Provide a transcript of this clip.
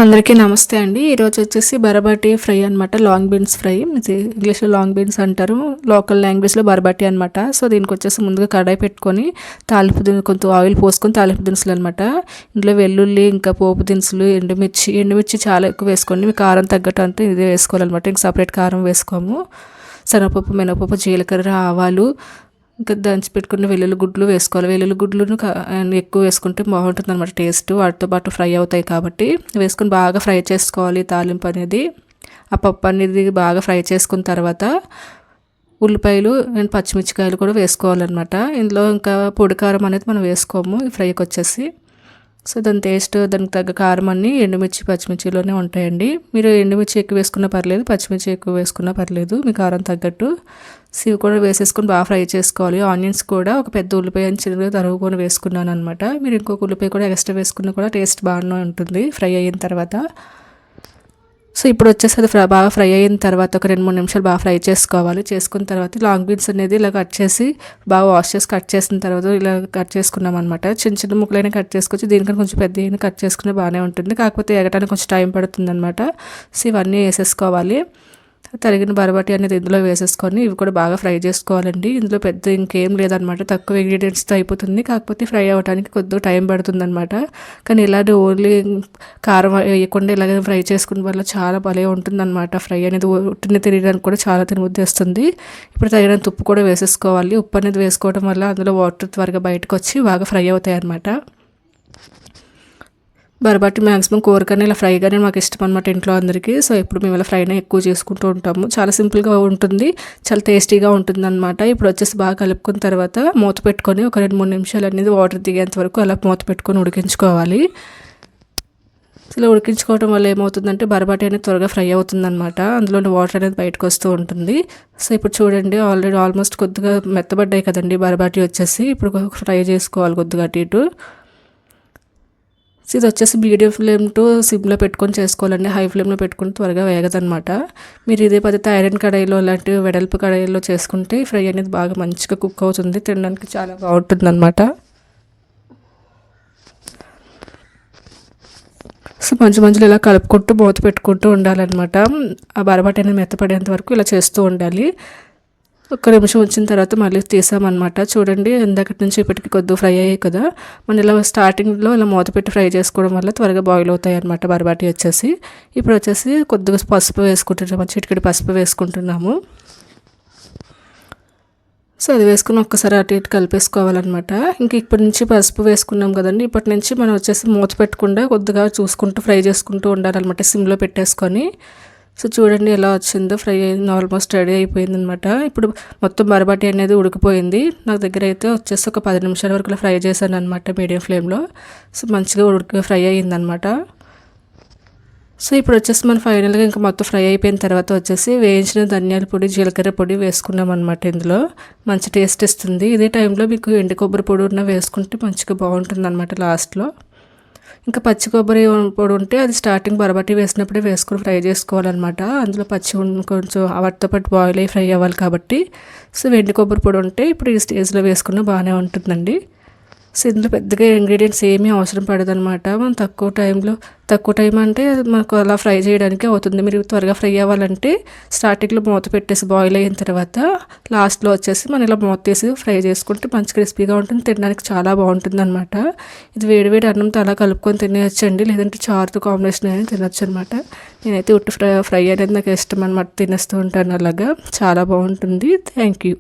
అందరికీ నమస్తే అండి. ఈరోజు వచ్చేసి బరబాటి ఫ్రై అనమాట. లాంగ్ బీన్స్ ఫ్రై, ఇది ఇంగ్లీష్లో లాంగ్ బీన్స్ అంటారు, లోకల్ లాంగ్వేజ్లో బరబాటి అనమాట. సో దీనికి వచ్చేసి ముందుగా కడాయి పెట్టుకొని కొంచెం ఆయిల్ పోసుకొని తాలింపు దినుసులు అనమాట. ఇందులో వెల్లుల్లి, ఇంకా పోపు దినుసులు, ఎండుమిర్చి చాలా ఎక్కువ వేసుకోండి. మీ కారం తగ్గట్టు అంతా ఇదే వేసుకోవాలన్నమాట. ఇంక సపరేట్ కారం వేసుకోము. శనగపప్పు, మినపప్పు, జీలకర్ర, ఆవాలు, ఇంకా దంచి పెట్టుకున్న వెల్లుల్లి గుడ్లు వేసుకోవాలి. వెల్లుల్లి గుడ్లను ఎక్కువ వేసుకుంటే బాగుంటుంది అనమాట టేస్ట్. వాటితో పాటు ఫ్రై అవుతాయి కాబట్టి వేసుకొని బాగా ఫ్రై చేసుకోవాలి. తాలింపు అనేది, ఆ పప్పు అనేది బాగా ఫ్రై చేసుకున్న తర్వాత ఉల్లిపాయలు అండ్ పచ్చిమిర్చికాయలు కూడా వేసుకోవాలన్నమాట. ఇందులో ఇంకా పొడి కారం అనేది మనం వేసుకోము ఈ ఫ్రైకి వచ్చేసి. సో దాని టేస్ట్, దానికి తగ్గ కారం అన్నీ ఎండుమిర్చి, పచ్చిమిర్చిలోనే ఉంటాయండి. మీరు ఎండుమిర్చి ఎక్కువ వేసుకున్నా పర్లేదు, పచ్చిమిర్చి ఎక్కువ వేసుకున్నా పర్లేదు, మీ కారం తగ్గట్టు. ఇవి కూడా వేసేసుకొని బాగా ఫ్రై చేసుకోవాలి. ఆనియన్స్ కూడా ఒక పెద్ద ఉల్లిపాయ చిన్నగా తరుగుకొని వేసుకున్నాను అనమాట. మీరు ఇంకొక ఉల్లిపాయ కూడా ఎక్స్ట్రా వేసుకున్నా కూడా టేస్ట్ బాగానే ఉంటుంది ఫ్రై అయిన తర్వాత. సో ఇప్పుడు వచ్చేసి అది బాగా ఫ్రై అయిన తర్వాత ఒక 2-3 నిమిషాలు బాగా ఫ్రై చేసుకోవాలి. చేసుకున్న తర్వాత లాంగ్ బీన్స్ అనేది ఇలా కట్ చేసి బాగా వాష్ చేసి కట్ చేసిన తర్వాత ఇలా కట్ చేసుకున్నాం అనమాట. చిన్న చిన్న ముక్కలైనా కట్ చేసుకోవచ్చు. దీనికన్నా కొంచెం పెద్ద అయినా కట్ చేసుకునే బాగానే ఉంటుంది, కాకపోతే ఎగటానికి కొంచెం టైం పడుతుంది అనమాట. సో ఇవన్నీ వేసేసుకోవాలి. తరిగిన బరబాటి అనేది ఇందులో వేసేసుకొని ఇవి కూడా బాగా ఫ్రై చేసుకోవాలండి. ఇందులో పెద్ద ఇంకేం లేదనమాట, తక్కువ ఇంగ్రీడియంట్స్తో అయిపోతుంది. కాకపోతే ఫ్రై అవ్వడానికి కొద్దిగా టైం పడుతుంది అనమాట. కానీ ఇలాంటి ఓన్లీ కారం వేయకుండా ఇలాగే ఫ్రై చేసుకునే వల్ల చాలా భలే ఉంటుంది అనమాట. ఫ్రై అనేది ఉట్టిని తినడానికి కూడా చాలా తినబుద్ధి వస్తుంది. ఇప్పుడు తగినంత ఉప్పు కూడా వేసేసుకోవాలి. ఉప్పు అనేది వేసుకోవడం వల్ల అందులో వాటర్ త్వరగా బయటకు వచ్చి బాగా ఫ్రై అవుతాయి అనమాట. బరబాటి మ్యాక్సిమం కూరగానే ఇలా ఫ్రైగానే మాకు ఇష్టం అనమాట ఇంట్లో అందరికీ. సో ఇప్పుడు మేము ఇలా ఫ్రైనే ఎక్కువ చేసుకుంటూ ఉంటాము. చాలా సింపుల్గా ఉంటుంది, చాలా టేస్టీగా ఉంటుంది అనమాట. ఇప్పుడు వచ్చేసి బాగా కలుపుకున్న తర్వాత మూత పెట్టుకొని ఒక 2-3 నిమిషాలు అనేది వాటర్ దిగేంత వరకు అలా మూత పెట్టుకొని ఉడికించుకోవాలి. ఇలా ఉడికించుకోవడం వల్ల ఏమవుతుందంటే బరబాటి అనేది త్వరగా ఫ్రై అవుతుందన్నమాట. అందులోని వాటర్ అనేది బయటకు వస్తూ ఉంటుంది. సో ఇప్పుడు చూడండి, ఆల్మోస్ట్ కొద్దిగా మెత్తబడ్డాయి కదండి బరబాటి వచ్చేసి. ఇప్పుడు ఫ్రై చేసుకోవాలి కొద్దిగా అటు ఇటు. ఇది వచ్చేసి మీడియం ఫ్లేమ్ టు సిమ్లో పెట్టుకొని చేసుకోవాలండి. హై ఫ్లేమ్లో పెట్టుకుని త్వరగా వేగదనమాట. మీరు ఇదే పద్ధతి ఐరన్ కడాయిలో అలాంటి వెడల్పు కడాయిలో చేసుకుంటే ఫ్రై అనేది బాగా మంచిగా కుక్ అవుతుంది, తినడానికి చాలా బాగుంటుంది అనమాట. సో మధ్యలో ఇలా కలుపుకుంటూ మూత పెట్టుకుంటూ ఉండాలన్నమాట. ఆ బరబాటి అనేది మెత్తపడేంత వరకు ఇలా చేస్తూ ఉండాలి. ఒక్క నిమిషం వచ్చిన తర్వాత మళ్ళీ తీసామన్నమాట. చూడండి, ఇందాకటి నుంచి ఇప్పటికి కొద్దిగా ఫ్రై అయ్యాయి కదా. మనం ఇలా స్టార్టింగ్లో ఇలా మూత పెట్టి ఫ్రై చేసుకోవడం వల్ల త్వరగా బాయిల్ అవుతాయి అన్నమాట బరబాటి వచ్చేసి. ఇప్పుడు వచ్చేసి కొద్దిగా పసుపు వేసుకుంటున్నాము, చిటికెడు పసుపు వేసుకుంటున్నాము. సో అది వేసుకుని ఒక్కసారి అటు ఇటు కలిపేసుకోవాలన్నమాట. ఇంక ఇప్పటి నుంచి పసుపు వేసుకున్నాం కదండి, ఇప్పటి నుంచి మనం వచ్చేసి మూత పెట్టకుండా కొద్దిగా చూసుకుంటూ ఫ్రై చేసుకుంటూ ఉండాలన్నమాట సిమ్లో పెట్టేసుకొని. సో చూడండి ఎలా వచ్చిందో, ఫ్రై అయింది, ఆల్మోస్ట్ రెడీ అయిపోయింది అనమాట. ఇప్పుడు మొత్తం బరబాటి అనేది ఉడికిపోయింది. నా దగ్గర అయితే వచ్చేసి ఒక 10 నిమిషాల వరకు ఫ్రై చేశాను అనమాట మీడియం ఫ్లేమ్లో. సో మంచిగా ఫ్రై అయ్యిందనమాట. సో ఇప్పుడు వచ్చేసి మనం ఫైనల్గా ఇంకా మొత్తం ఫ్రై అయిపోయిన తర్వాత వచ్చేసి వేయించిన ధనియాల పొడి, జీలకర్ర పొడి వేసుకున్నాం అనమాట. ఇందులో మంచి టేస్ట్ ఇస్తుంది. ఇదే టైంలో మీకు ఎండు కొబ్బరి పొడి ఉన్న వేసుకుంటే మంచిగా బాగుంటుంది అనమాట లాస్ట్లో. ఇంకా పచ్చి కొబ్బరి పొడి ఉంటే అది స్టార్టింగ్ బరబాటి వేసినప్పుడే వేసుకొని ఫ్రై చేసుకోవాలన్నమాట. అందులో పచ్చి కొంచెం వాటితో పాటు బాయిల్ అయ్యి ఫ్రై అవ్వాలి కాబట్టి. సో ఎండు కొబ్బరి పొడి ఉంటే ఇప్పుడు ఈ స్టేజ్లో వేసుకున్న బాగానే ఉంటుందండి. సో ఇందులో పెద్దగా ఇంగ్రీడియంట్స్ ఏమీ అవసరం పడదనమాట. మనం తక్కువ టైం అంటే మనకు అలా ఫ్రై చేయడానికి అవుతుంది. మీరు త్వరగా ఫ్రై అవ్వాలంటే స్టార్టింగ్లో మూత పెట్టేసి బాయిల్ అయిన తర్వాత లాస్ట్లో వచ్చేసి మనం ఇలా మూత తీసి ఫ్రై చేసుకుంటే మంచి క్రిస్పీగా ఉంటుంది, తినడానికి చాలా బాగుంటుంది అనమాట. ఇది వేడివేడి అన్నంతో అలా కలుపుకొని తినేయచ్చండి, లేదంటే చారుతో కాంబినేషన్ అనేది తినచ్చు అనమాట. నేనైతే ఉట్టి ఫ్రై అనేది నాకు ఇష్టం అనమాట, తినేస్తూ ఉంటాను అలాగా. చాలా బాగుంటుంది. Thank you.